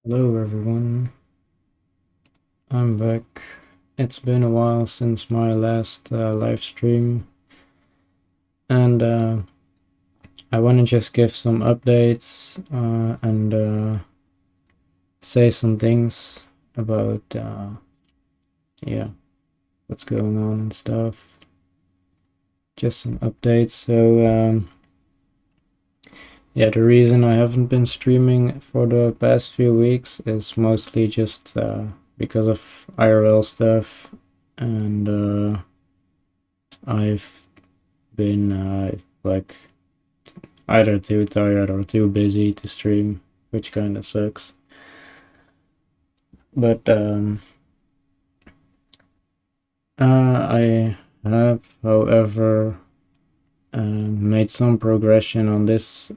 Hello everyone, I'm back. It's been a while since my last live stream, and I want to just give some updates and say some things about yeah, what's going on and stuff. Just some updates. Yeah, the reason I haven't been streaming for the past few weeks is mostly just because of IRL stuff, and I've been like either too tired or too busy to stream, which kind of sucks. But I have, however, made some progression on this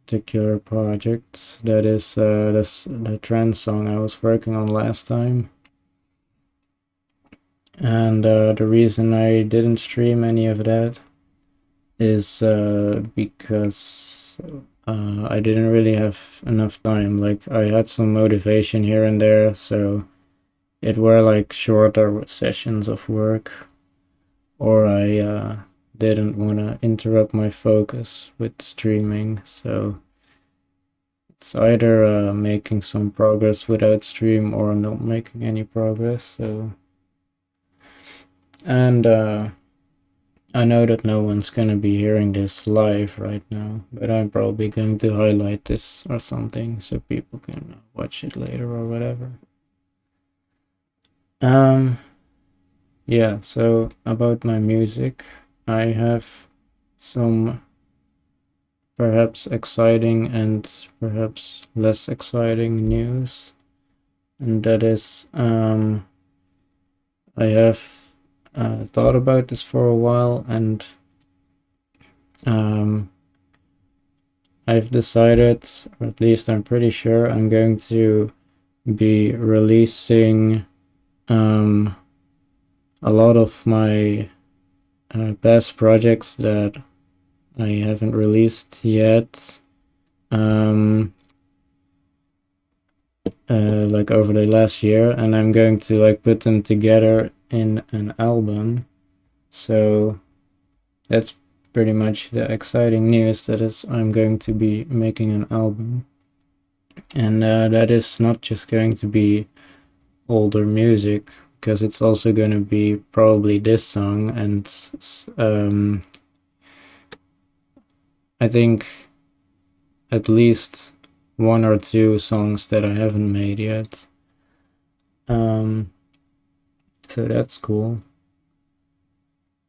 particular project. That is the trance song I was working on last time. And the reason I didn't stream any of that is because I didn't really have enough time. Like I had some motivation here and there, so it were like shorter sessions of work, or I didn't want to interrupt my focus with streaming. So it's either making some progress without stream or not making any progress. So and I know that no one's gonna be hearing this live right now, but I'm probably going to highlight this or something so people can watch it later or whatever. Um, yeah, so about my music, I have some perhaps exciting and perhaps less exciting news, and that is, I have thought about this for a while, and um, I've decided, or at least I'm pretty sure, I'm going to be releasing a lot of my past projects that I haven't released yet, um, like over the last year, and I'm going to like put them together in an album. So that's pretty much the exciting news. That is, I'm going to be making an album, and that is not just going to be older music, because it's also going to be probably this song and I think at least one or two songs that I haven't made yet. Um, so that's cool.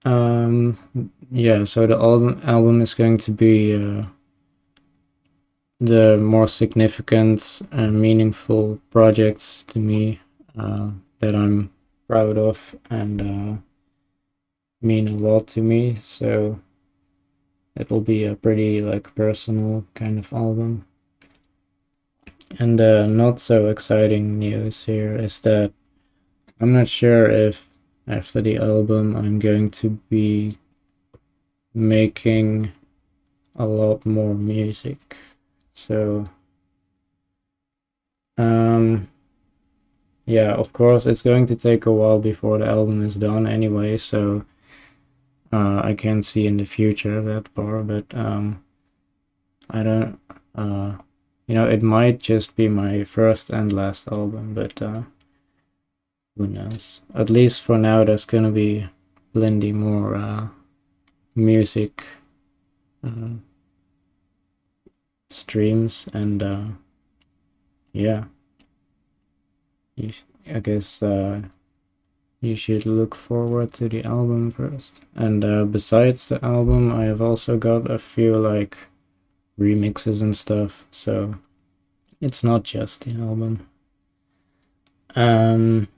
Yeah, so the album is going to be the more significant and meaningful projects to me that I'm proud of and mean a lot to me. So it will be a pretty like personal kind of album. And the not so exciting news here is that I'm not sure if after the album I'm going to be making a lot more music. So yeah, of course it's going to take a while before the album is done anyway, so I can't see in the future that far, but I don't it might just be my first and last album, but who knows? At least for now, there's gonna be plenty more music uh, streams, and yeah, I guess you should look forward to the album first. And besides the album, I have also got a few like remixes and stuff, so it's not just the album. Um,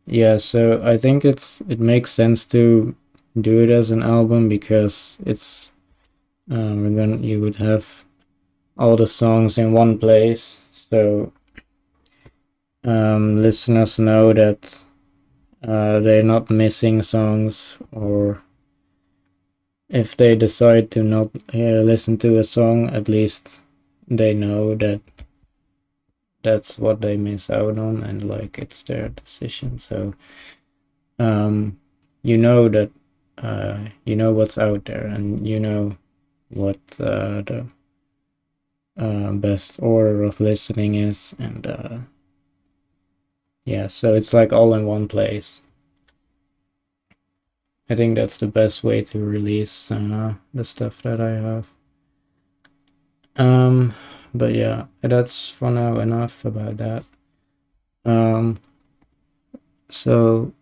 yeah, so I think it makes sense to do it as an album because it's you would have all the songs in one place, so listeners know that they're not missing songs, or if they decide to not listen to a song, at least they know that that's what they miss out on, and like it's their decision. So you know that you know what's out there, and you know what the best order of listening is, and yeah, so it's like all in one place. I think that's the best way to release the stuff that I have. But yeah, that's for now enough about that. So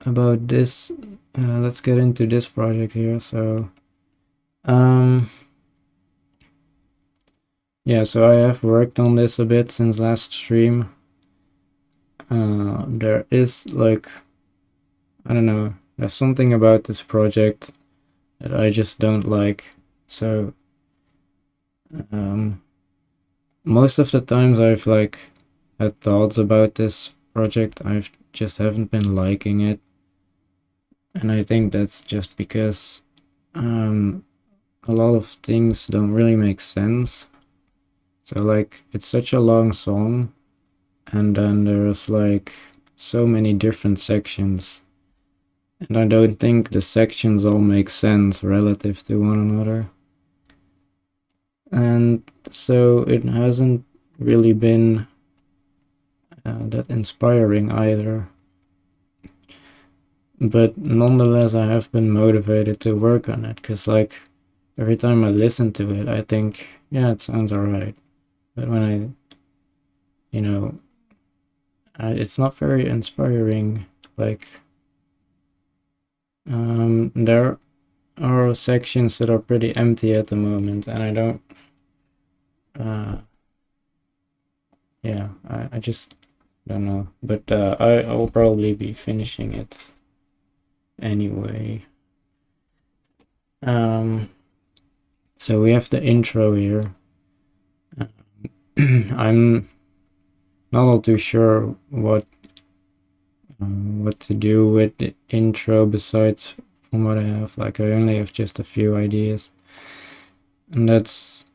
about this, let's get into this project here. So yeah, so I have worked on this a bit since last stream. There is like, I don't know, there's something about this project that I just don't like. So most of the times I've like had thoughts about this project, I've just haven't been liking it. And I think that's just because a lot of things don't really make sense. So like it's such a long song, and then there's like so many different sections, and I don't think the sections all make sense relative to one another. And so it hasn't really been that inspiring either. But nonetheless, I have been motivated to work on it, because like every time I listen to it, I think, yeah, it sounds alright. But when you know, it's not very inspiring. Like, there are sections that are pretty empty at the moment, and I don't, yeah, I just don't know. But I will probably be finishing it anyway. So we have the intro here. I'm not all too sure what to do with the intro besides from what I have. Like I only have just a few ideas, and that's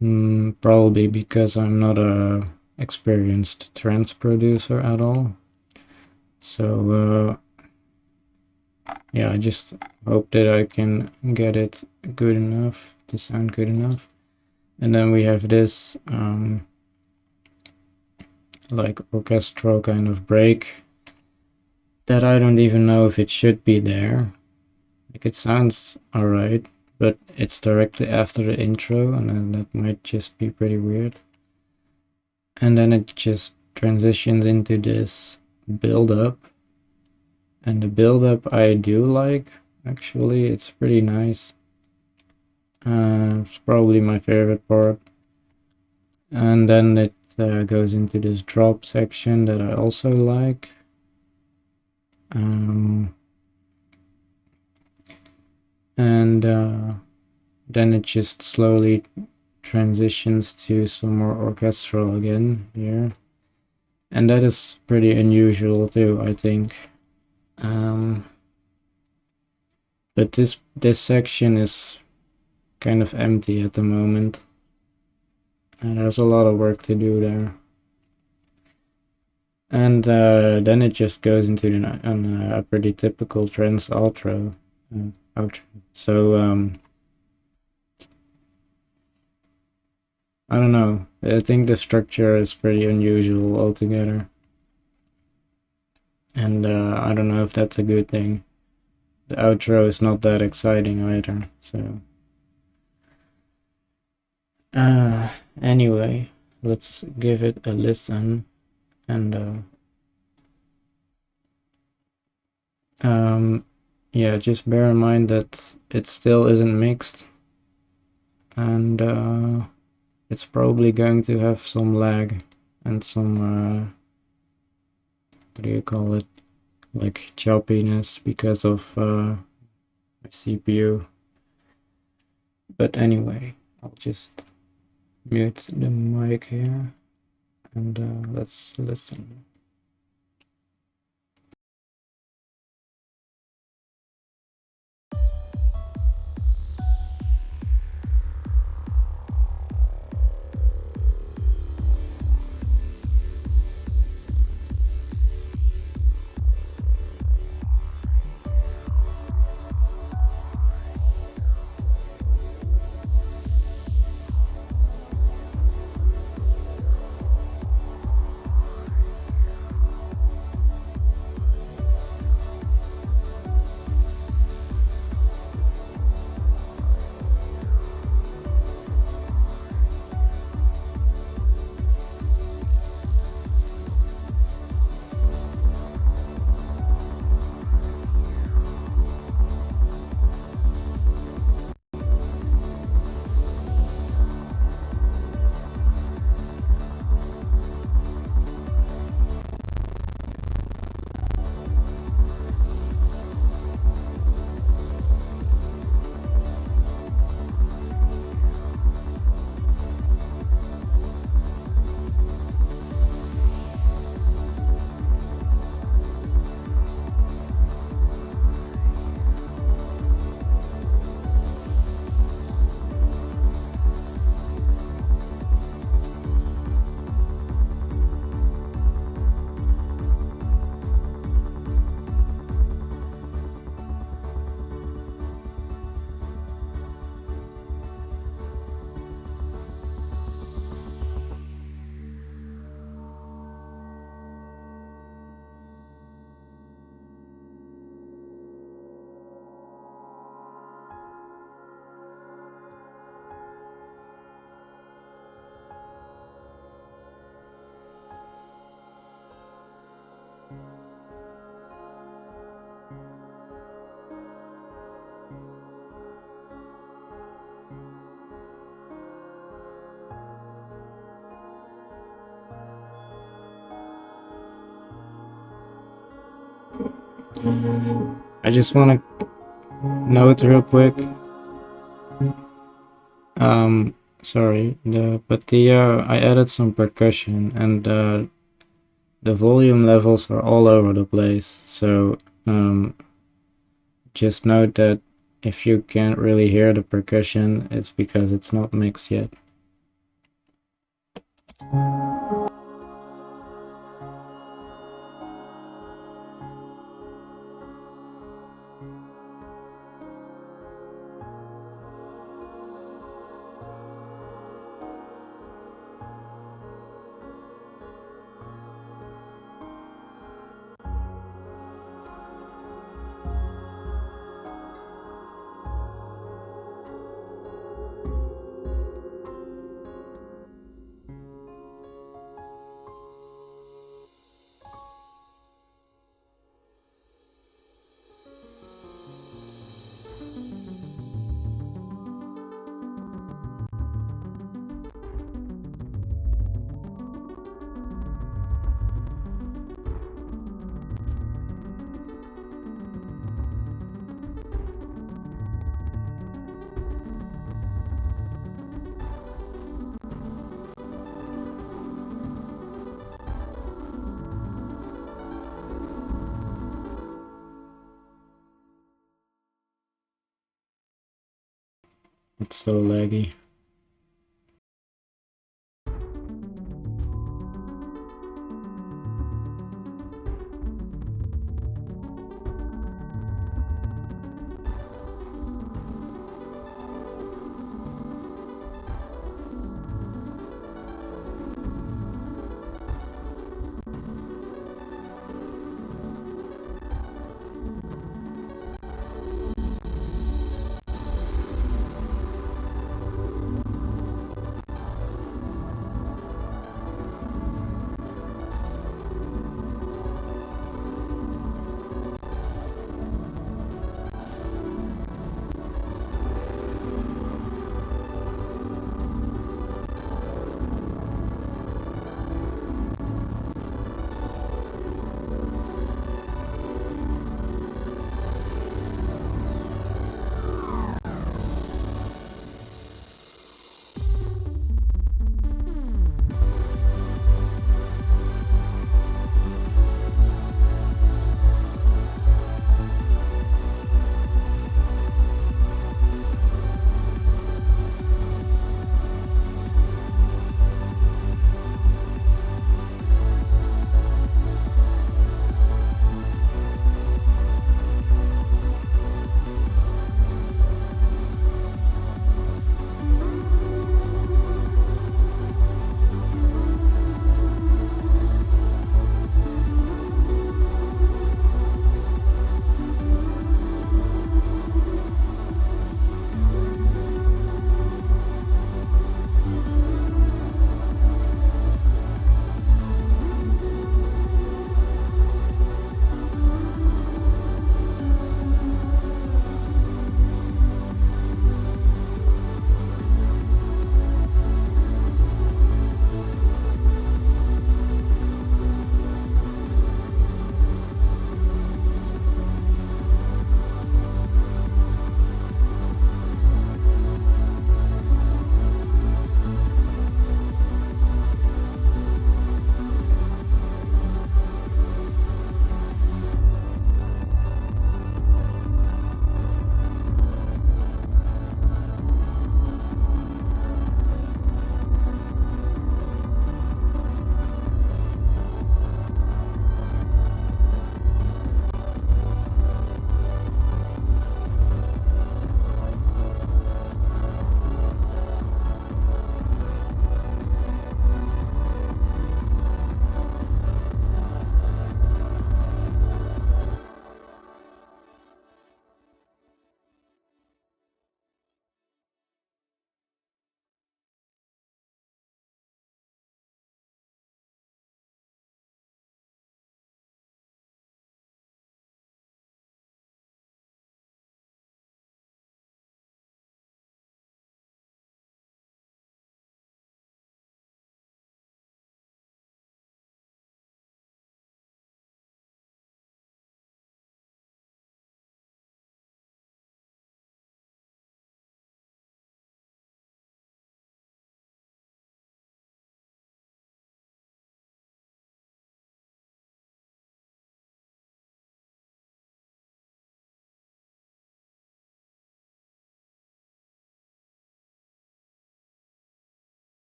probably because I'm not a experienced trance producer at all. So yeah, I just hope that I can get it good enough to sound good enough. And then we have this like orchestral kind of break that I don't even know if it should be there. Like it sounds alright, but it's directly after the intro, and then that might just be pretty weird. And then it just transitions into this build up, and the build up I do like, actually. It's pretty nice. It's probably my favorite part. And then it goes into this drop section that I also like. And then it just slowly transitions to some more orchestral again here, and that is pretty unusual too, I think. But this section is kind of empty at the moment, and there's a lot of work to do there. And then it just goes into a pretty typical trance outro. So I don't know. I think the structure is pretty unusual altogether, and I don't know if that's a good thing. The outro is not that exciting either. So anyway, let's give it a listen, and yeah, just bear in mind that it still isn't mixed, and it's probably going to have some lag and some what do you call it, like choppiness because of my CPU. But anyway, I'll just mute the mic here, and let's listen. I just want to note real quick. Sorry, I added some percussion, and the volume levels are all over the place. So just note that if you can't really hear the percussion, it's because it's not mixed yet. It's so laggy.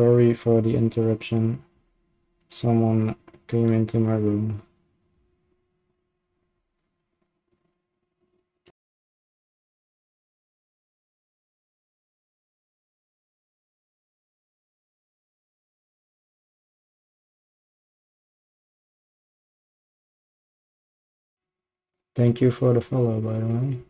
Sorry for the interruption. Someone came into my room. Thank you for the follow, by the way.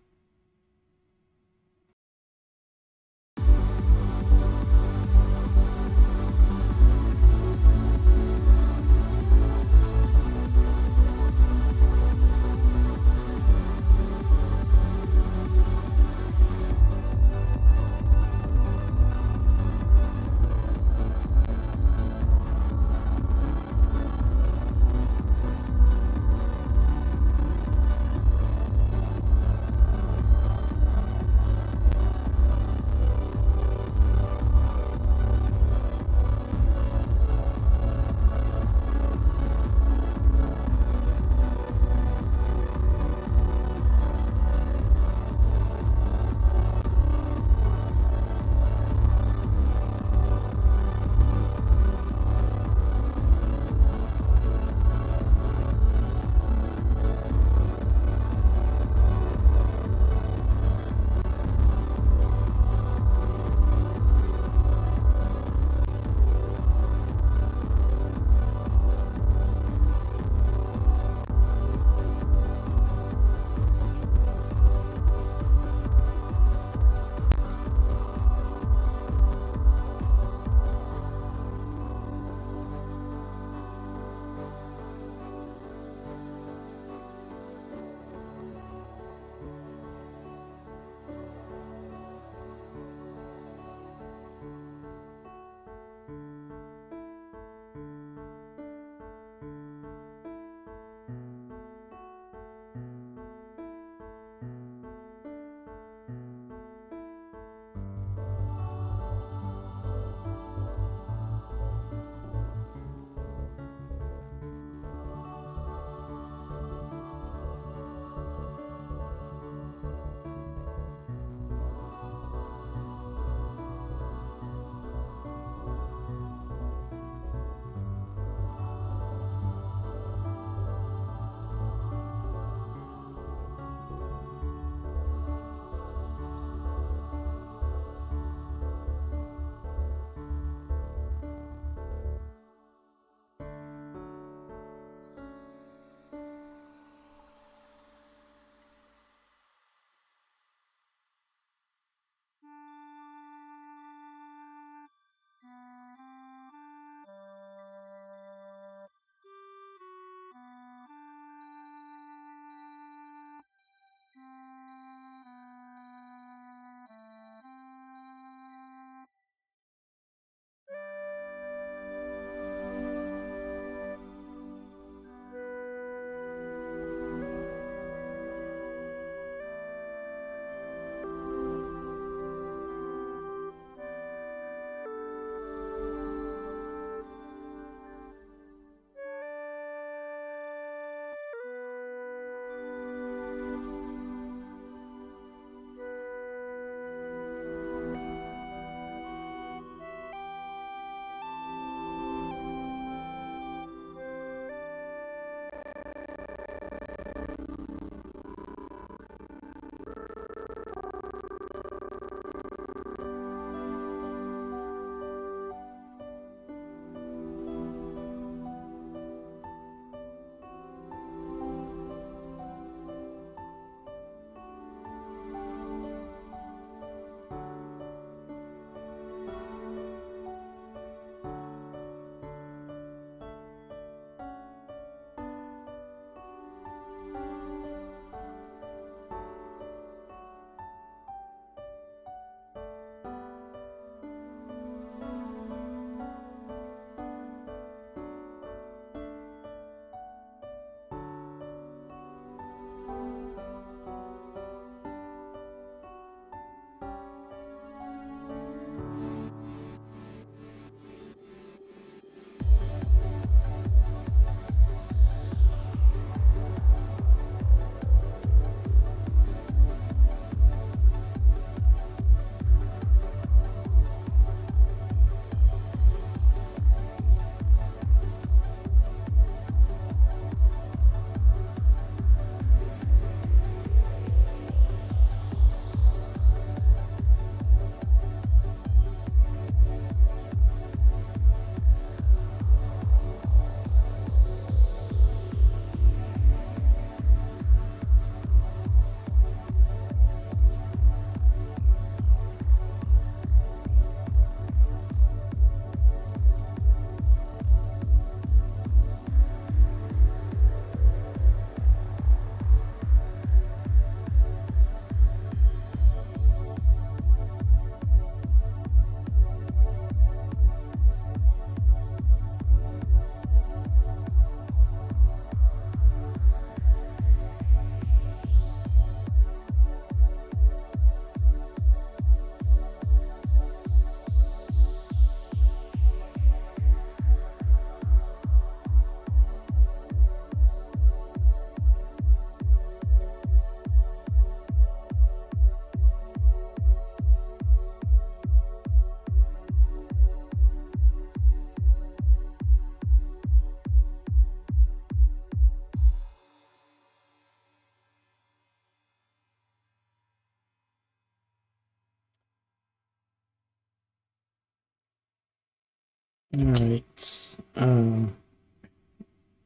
Alright.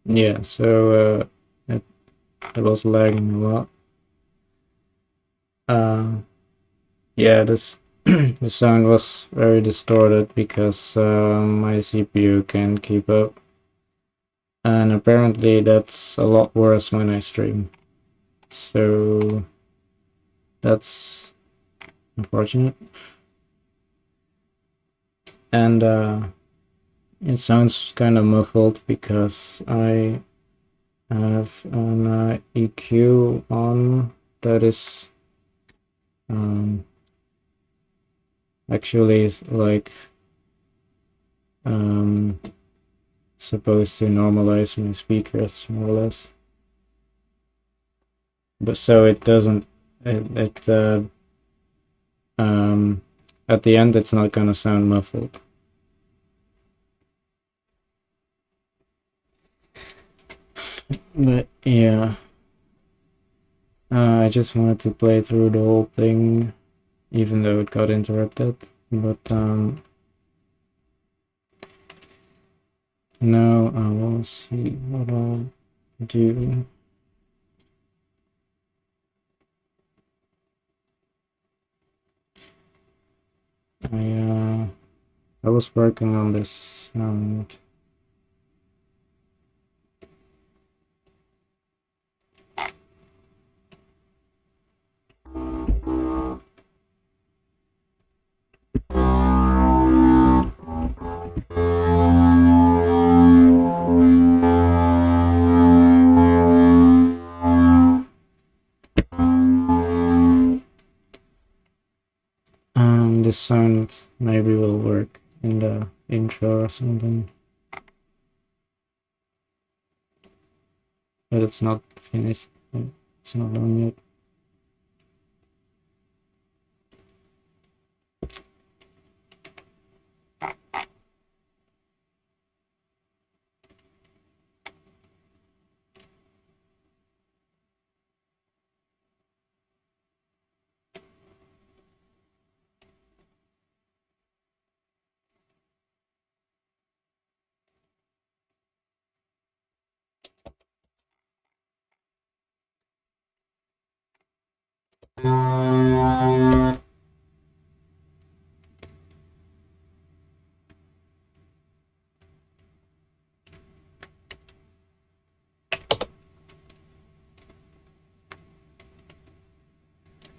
Yeah, so it was lagging a lot. Yeah, this the sound was very distorted because my CPU can't keep up, and apparently that's a lot worse when I stream. So that's unfortunate, and it sounds kind of muffled because I have an EQ on that is actually is like um, supposed to normalize my speakers more or less, but so it doesn't. It um, at the end it's not gonna sound muffled. But yeah, I just wanted to play through the whole thing, even though it got interrupted. But now I will see what I'll do. I was working on this sound. This sound maybe will work in the intro or something, but it's not finished. It's not done yet.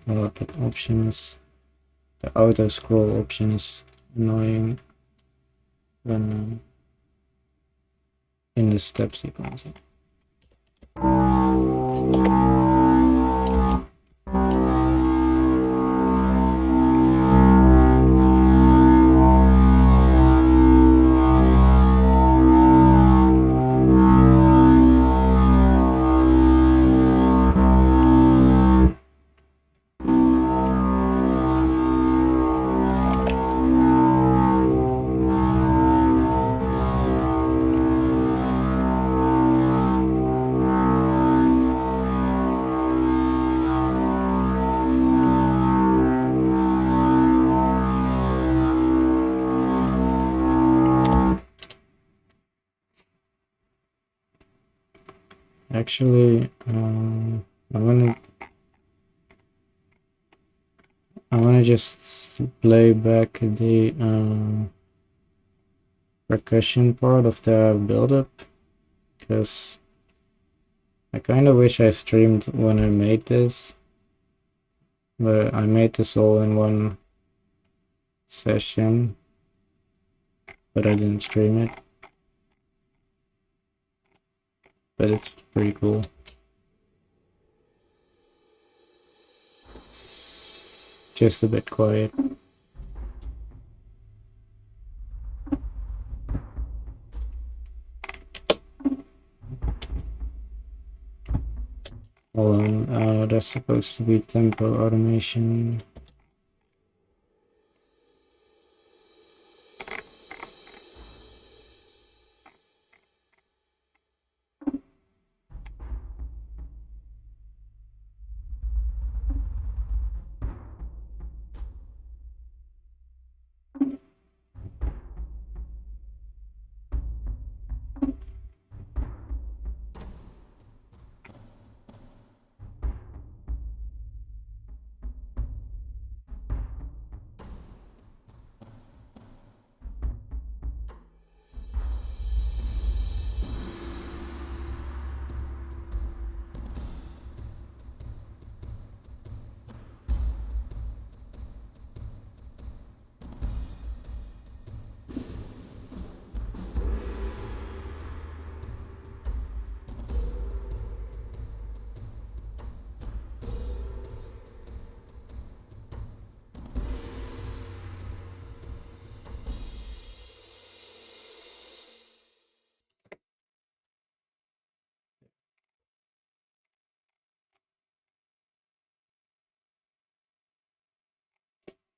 Oh, that option is the auto scroll option is annoying when in the step sequence. Actually, I wanna just play back the percussion part of the build-up, because I kind of wish I streamed when I made this, but I made this all in one session, but I didn't stream it. But it's pretty cool. Just a bit quiet. Hold on, that's supposed to be tempo automation.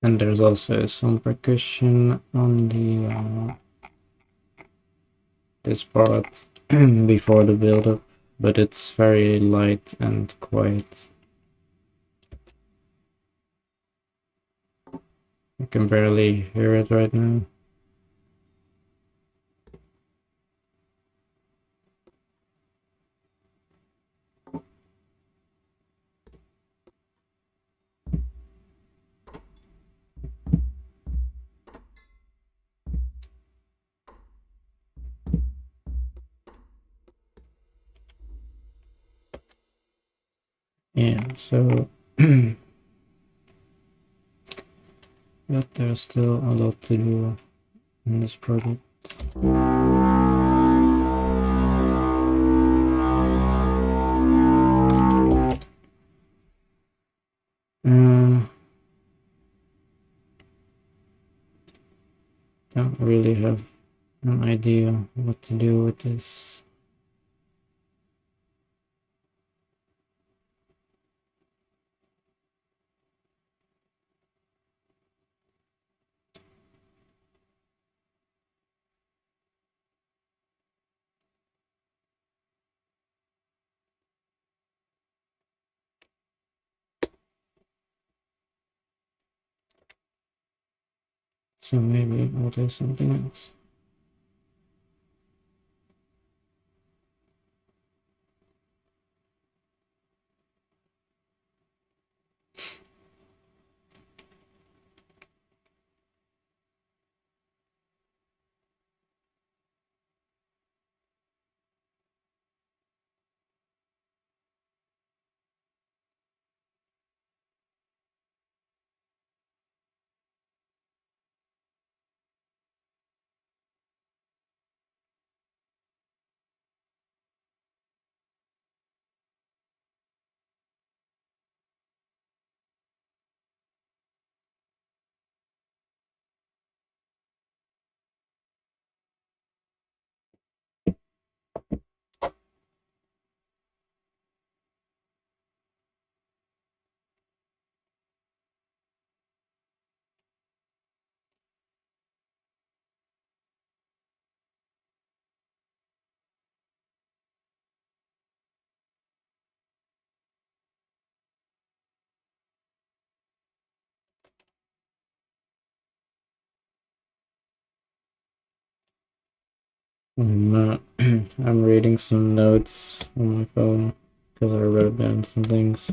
And there's also some percussion on the this part before the build-up, but it's very light and quiet. I can barely hear it right now. Yeah, so but there's still a lot to do in this project. Don't really have an idea what to do with this. So maybe I'll do something else. I'm reading some notes on my phone because I wrote down some things.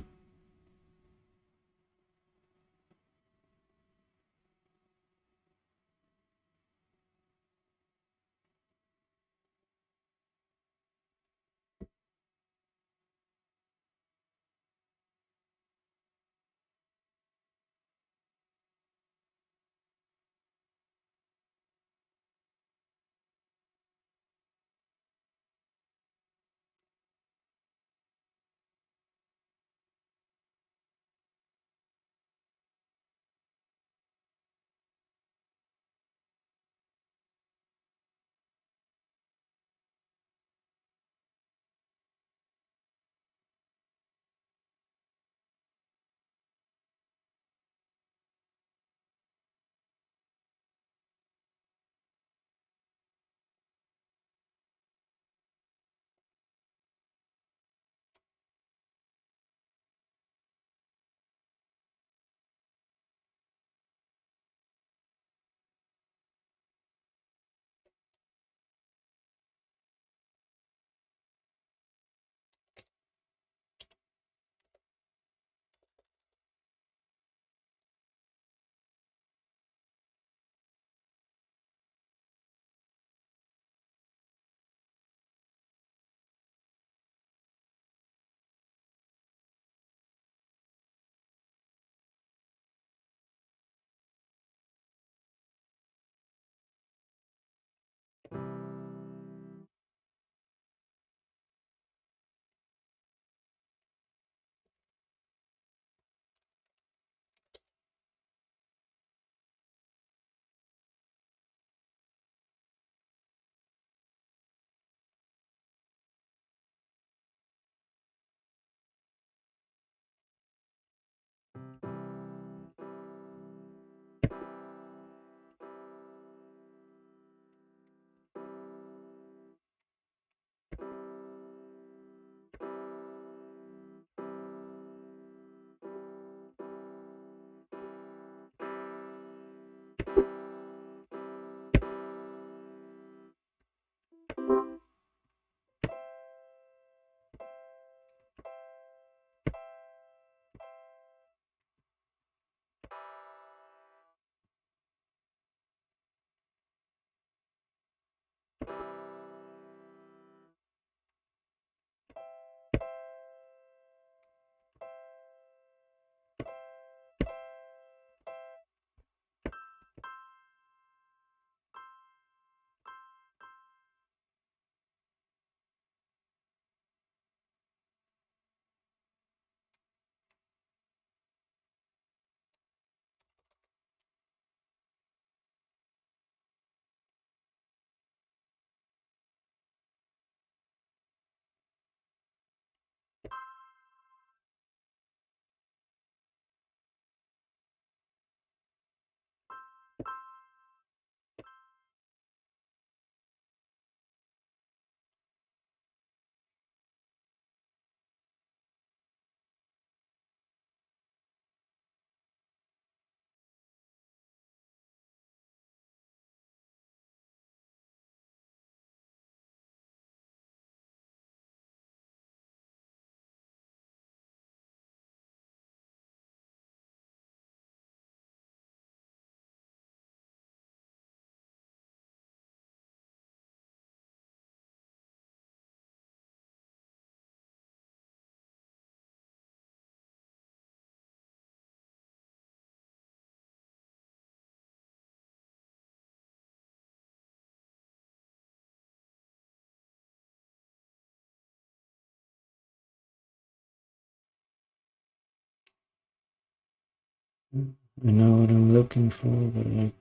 I know what I'm looking for, but I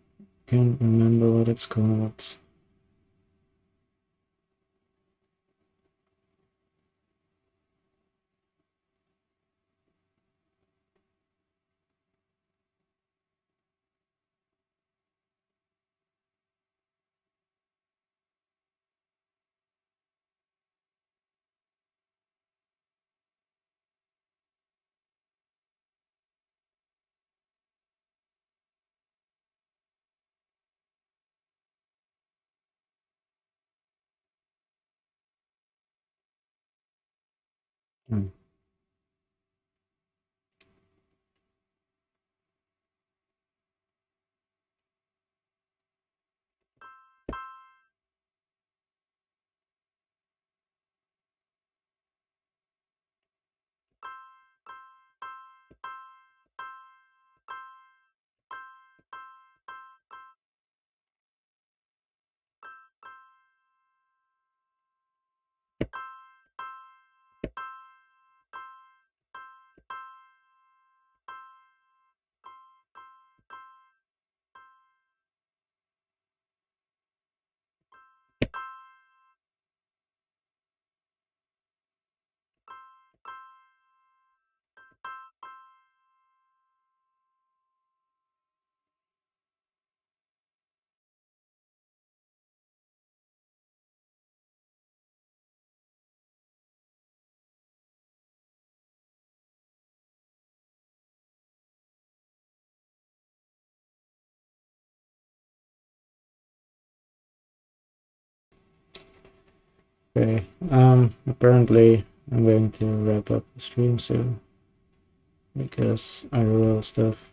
can't remember what it's called. Hmm. Okay, apparently I'm going to wrap up the stream soon because I will stuff.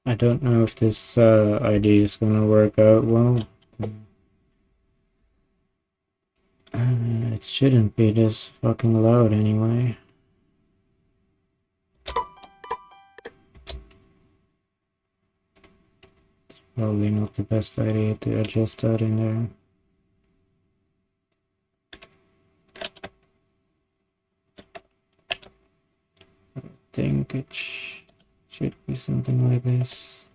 I don't know if this idea is gonna work out well. It shouldn't be this fucking loud anyway. It's probably not the best idea to adjust that in there. I think it should be something like this.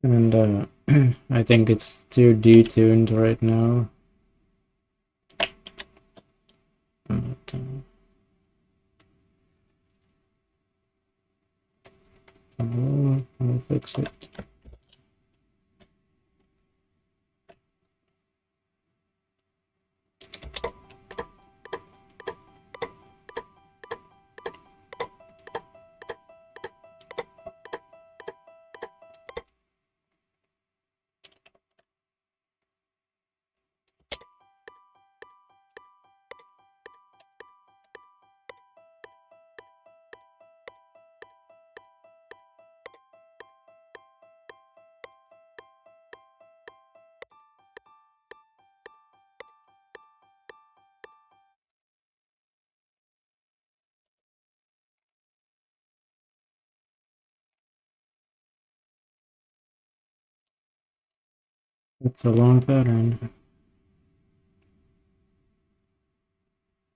And I think it's too detuned right now. But, I'll fix it. It's a long pattern.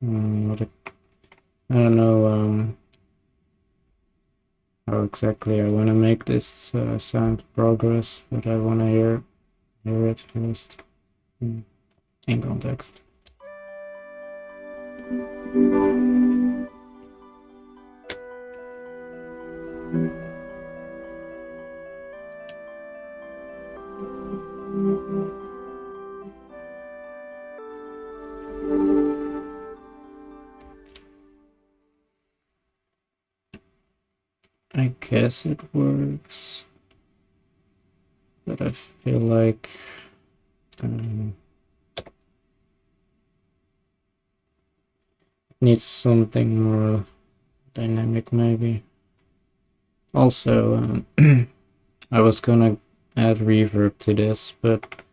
I don't know how exactly I want to make this sound progress, but I want to hear it first in context. I guess it works, but I feel like it needs something more dynamic maybe. Also, I was gonna add reverb to this, but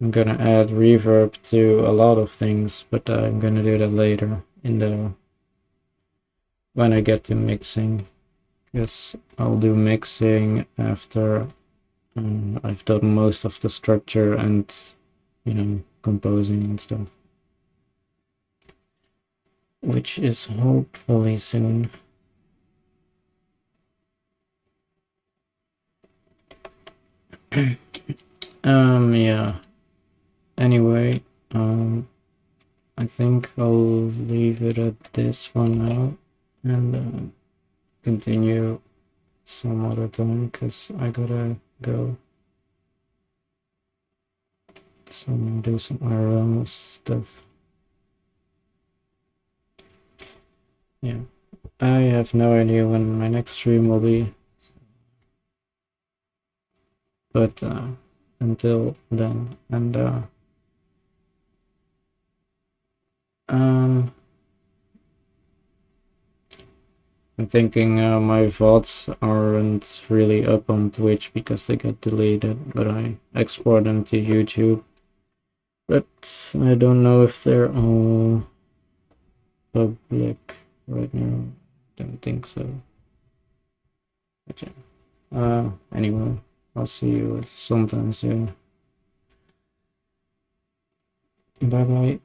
I'm gonna add reverb to a lot of things, but I'm gonna do that later when I get to mixing. Because I'll do mixing after I've done most of the structure and, composing and stuff. Which is hopefully soon. Yeah. Anyway, I think I'll leave it at this for now and continue some other time because I gotta go do some IRL stuff. Yeah, I have no idea when my next stream will be, but until then, and I'm thinking my VODs aren't really up on Twitch because they got deleted, but I export them to YouTube. But I don't know if they're all public right now. Don't think so. But yeah. Anyway, I'll see you sometime soon. Bye bye.